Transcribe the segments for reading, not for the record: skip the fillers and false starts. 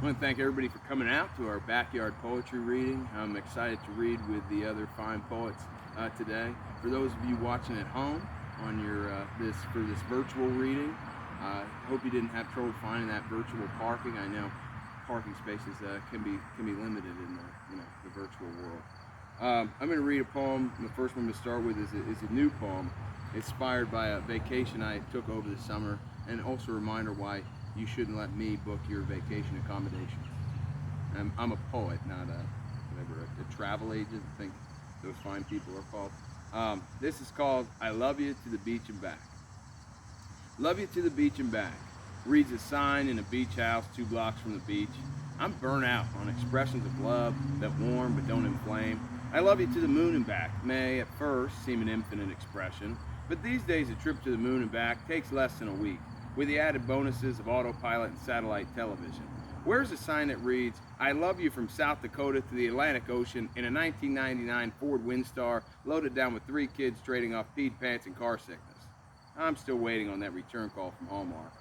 I want to thank everybody for coming out to our backyard poetry reading. I'm excited to read with the other fine poets today. For those of you watching at home on your this virtual reading, hope you didn't have trouble finding that virtual parking. I know parking spaces can be limited in the virtual world. I'm going to read a poem. The first one to start with is a new poem, inspired by a vacation I took over the summer, and also a reminder why you shouldn't let me book your vacation accommodations. I'm a poet, not a travel agent. I think those fine people are called. This is called "I Love You to the Beach and Back." Love you to the beach and back, reads a sign in a beach house 2 blocks from the beach. I'm burnt out on expressions of love that warm but don't inflame. I love you to the moon and back may at first seem an infinite expression, but these days a trip to the moon and back takes less than a week, with the added bonuses of autopilot and satellite television. Where's a sign that reads, "I love you from South Dakota to the Atlantic Ocean" in a 1999 Ford Windstar loaded down with 3 kids trading off peed pants and car sickness? I'm still waiting on that return call from Hallmark.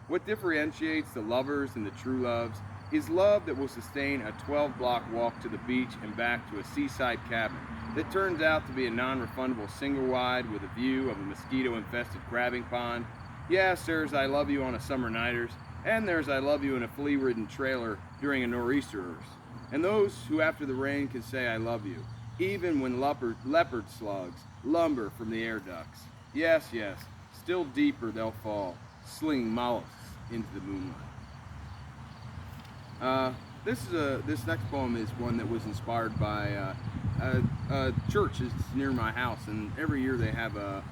What differentiates the lovers and the true loves is love that will sustain a 12-block walk to the beach and back to a seaside cabin that turns out to be a non-refundable single-wide with a view of a mosquito-infested crabbing pond. Yes, there's "I love you" on a summer nighters, and there's "I love you" in a flea-ridden trailer during a nor'easterers. And those who after the rain can say "I love you," even when leopard slugs lumber from the air ducts. Yes, still deeper they'll fall, slinging mollusks into the moonlight. This next poem is one that was inspired by a church that's near my house, and every year they have a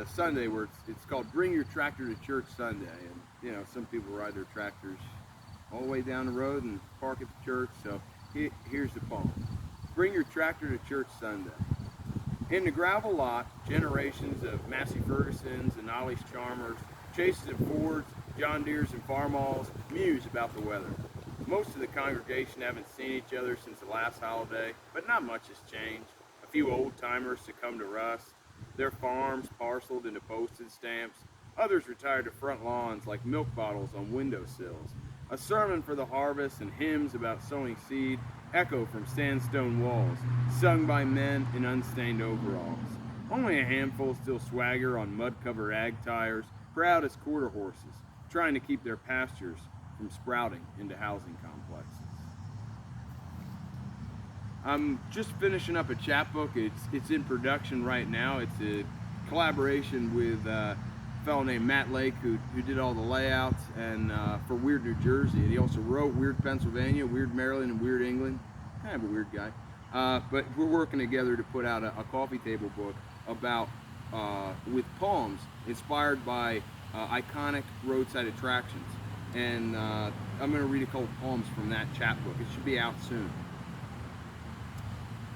Sunday where it's called "Bring Your Tractor to Church Sunday," and some people ride their tractors all the way down the road and park at the church. So here's the poem: "Bring Your Tractor to Church Sunday." In the gravel lot, generations of Massey Fergusons and Ollie Chalmers, chases of Fords, John Deeres and Farmalls muse about the weather. Most of the congregation haven't seen each other since the last holiday, but not much has changed. A few old-timers succumb to rust, their farms parceled into postage stamps. Others retired to front lawns like milk bottles on windowsills. A sermon for the harvest and hymns about sowing seed echo from sandstone walls, sung by men in unstained overalls. Only a handful still swagger on mud-covered ag tires, proud as quarter horses, trying to keep their pastures from sprouting into housing complexes. I'm just finishing up a chapbook. It's in production right now. It's a collaboration with a fellow named Matt Lake who did all the layouts and for Weird New Jersey. And he also wrote Weird Pennsylvania, Weird Maryland, and Weird England. Kind of a weird guy. But we're working together to put out a coffee table book about with poems inspired by iconic roadside attractions. And I'm going to read a couple poems from that chapbook. It should be out soon.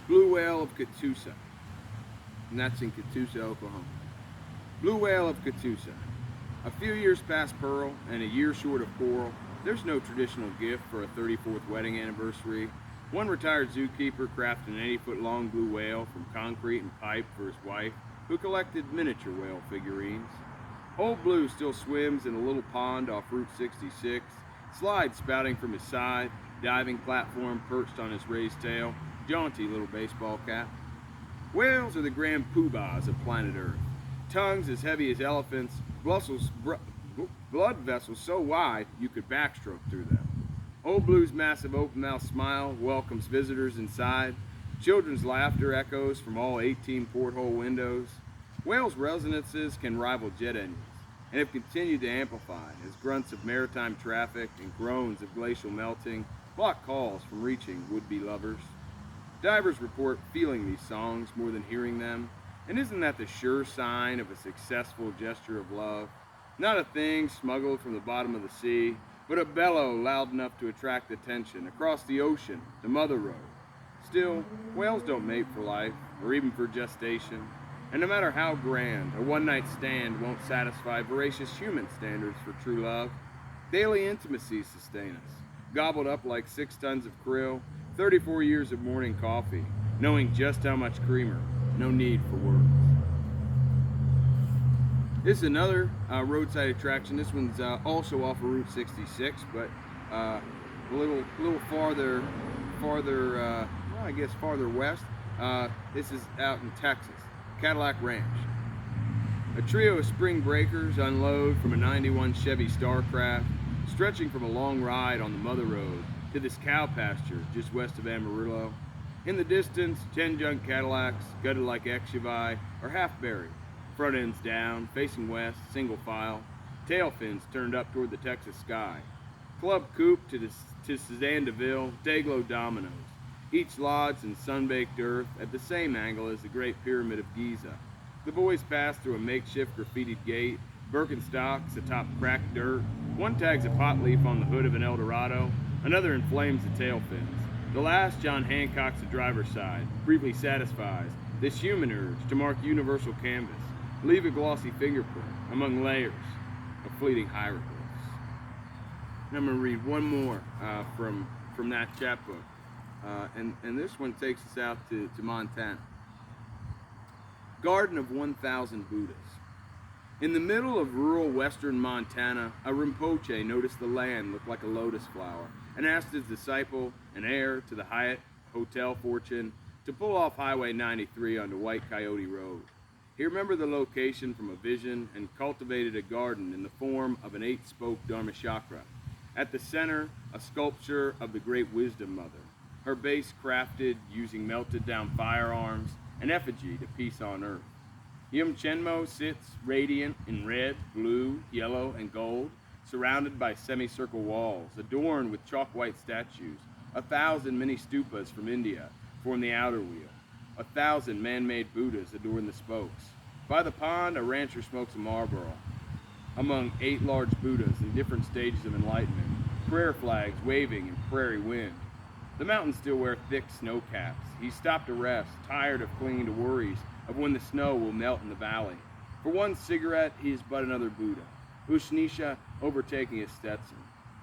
Blue Whale of Catoosa, and that's in Catoosa, Oklahoma. Blue Whale of Catoosa. A few years past pearl and a year short of coral, there's no traditional gift for a 34th wedding anniversary. One retired zookeeper crafted an 80-foot-long blue whale from concrete and pipe for his wife, who collected miniature whale figurines. Old Blue still swims in a little pond off Route 66, slides spouting from his side, diving platform perched on his raised tail, jaunty little baseball cap. Whales are the grand poobahs of planet Earth. Tongues as heavy as elephants, blood vessels so wide you could backstroke through them. Old Blue's massive open-mouthed smile welcomes visitors inside. Children's laughter echoes from all 18 porthole windows. Whales' resonances can rival jet engines, and have continued to amplify as grunts of maritime traffic and groans of glacial melting block calls from reaching would-be lovers. Divers report feeling these songs more than hearing them, and isn't that the sure sign of a successful gesture of love? Not a thing smuggled from the bottom of the sea, but a bellow loud enough to attract attention across the ocean to Mother Road. Still, whales don't mate for life, or even for gestation, and no matter how grand, a one-night stand won't satisfy voracious human standards for true love. Daily intimacies sustain us, gobbled up like 6 tons of krill, 34 years of morning coffee, knowing just how much creamer, no need for words. This is another roadside attraction. This one's also off of Route 66, but a little farther, well, I guess farther west. This is out in Texas, Cadillac Ranch. A trio of spring breakers unload from a '91 Chevy Starcraft, stretching from a long ride on the Mother Road to this cow pasture just west of Amarillo. In the distance, 10 junk Cadillacs, gutted like Exuvi, are half buried. Front ends down, facing west, single file, tail fins turned up toward the Texas sky. Club coupe to Cezanne DeVille, Dayglow dominoes, each lodged in sun-baked earth at the same angle as the Great Pyramid of Giza. The boys pass through a makeshift graffitied gate, Birkenstocks atop cracked dirt. One tags a pot leaf on the hood of an Eldorado, another inflames the tail fins. The last, John Hancock's the driver's side, briefly satisfies this human urge to mark universal canvas, leave a glossy fingerprint among layers of fleeting hieroglyphs. And I'm going to read one more from that chapbook, and this one takes us out to Montana. Garden of 1,000 Buddhas. In the middle of rural western Montana, a Rinpoche noticed the land looked like a lotus flower and asked his disciple and heir to the Hyatt Hotel fortune to pull off Highway 93 onto White Coyote Road. He remembered the location from a vision and cultivated a garden in the form of an 8-spoke Dharmachakra. At the center, a sculpture of the Great Wisdom Mother, her base crafted using melted down firearms, an effigy to peace on earth. Yum Chenmo sits radiant in red, blue, yellow, and gold, surrounded by semicircle walls, adorned with chalk-white statues. 1,000 mini stupas from India form the outer wheel. 1,000 man-made Buddhas adorn the spokes. By the pond, a rancher smokes a Marlboro. Among 8 large Buddhas in different stages of enlightenment, prayer flags waving in prairie wind. The mountains still wear thick snow caps. He stopped to rest, tired of clinging to worries of when the snow will melt in the valley. For one cigarette, he is but another Buddha, Ushnisha overtaking his Stetson.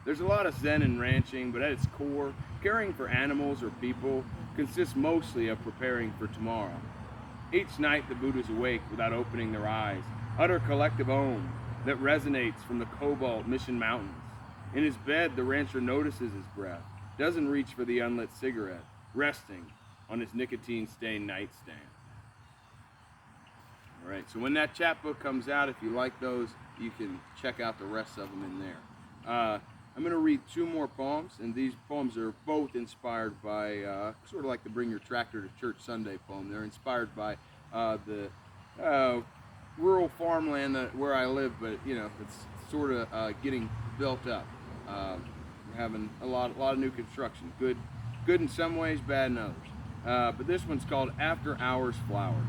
There's a lot of Zen in ranching, but at its core, caring for animals or people consists mostly of preparing for tomorrow. Each night the Buddhas awake without opening their eyes, utter collective Om that resonates from the Cobalt Mission Mountains. In his bed, the rancher notices his breath, doesn't reach for the unlit cigarette, resting on his nicotine-stained nightstand. All right, so when that chapbook comes out, if you like those, you can check out the rest of them in there. I'm going to read 2 more poems, and these poems are both inspired by, sort of like the Bring Your Tractor to Church Sunday poem. They're inspired by the rural farmland where I live, but you know, it's sort of getting built up. We're having a lot of new construction. Good in some ways, bad in others. But this one's called After Hours Flowers.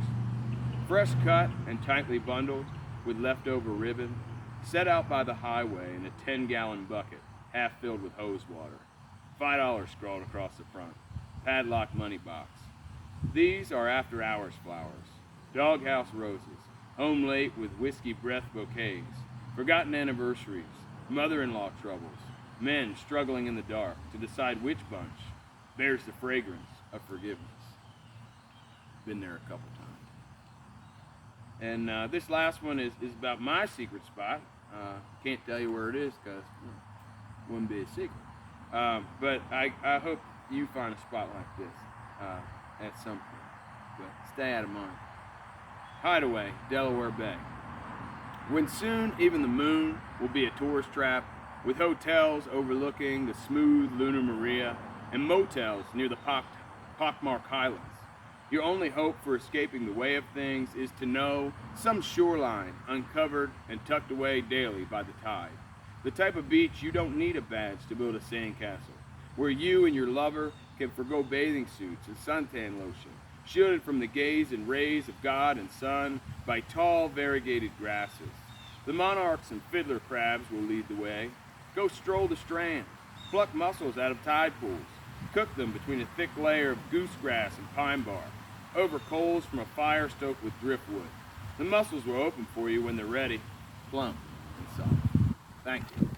Fresh cut and tightly bundled with leftover ribbon, set out by the highway in a 10-gallon bucket, half filled with hose water. $5 scrawled across the front. Padlock money box. These are after hours flowers. Doghouse roses. Home late with whiskey breath bouquets. Forgotten anniversaries. Mother-in-law troubles. Men struggling in the dark to decide which bunch bears the fragrance of forgiveness. Been there a couple times. And this last one is about my secret spot. Can't tell you where it is because it wouldn't be a secret. But I hope you find a spot like this at some point. But stay out of mine. Hideaway, Delaware Bay. When soon even the moon will be a tourist trap, with hotels overlooking the smooth Luna Maria and motels near the pockmarked highlands. Your only hope for escaping the way of things is to know some shoreline uncovered and tucked away daily by the tide. The type of beach you don't need a badge to build a sandcastle, where you and your lover can forgo bathing suits and suntan lotion, shielded from the gaze and rays of God and sun by tall variegated grasses. The monarchs and fiddler crabs will lead the way. Go stroll the strand, pluck mussels out of tide pools, cook them between a thick layer of goosegrass and pine bark, over coals from a fire stoked with driftwood. The mussels will open for you when they're ready, plump and soft. Thank you.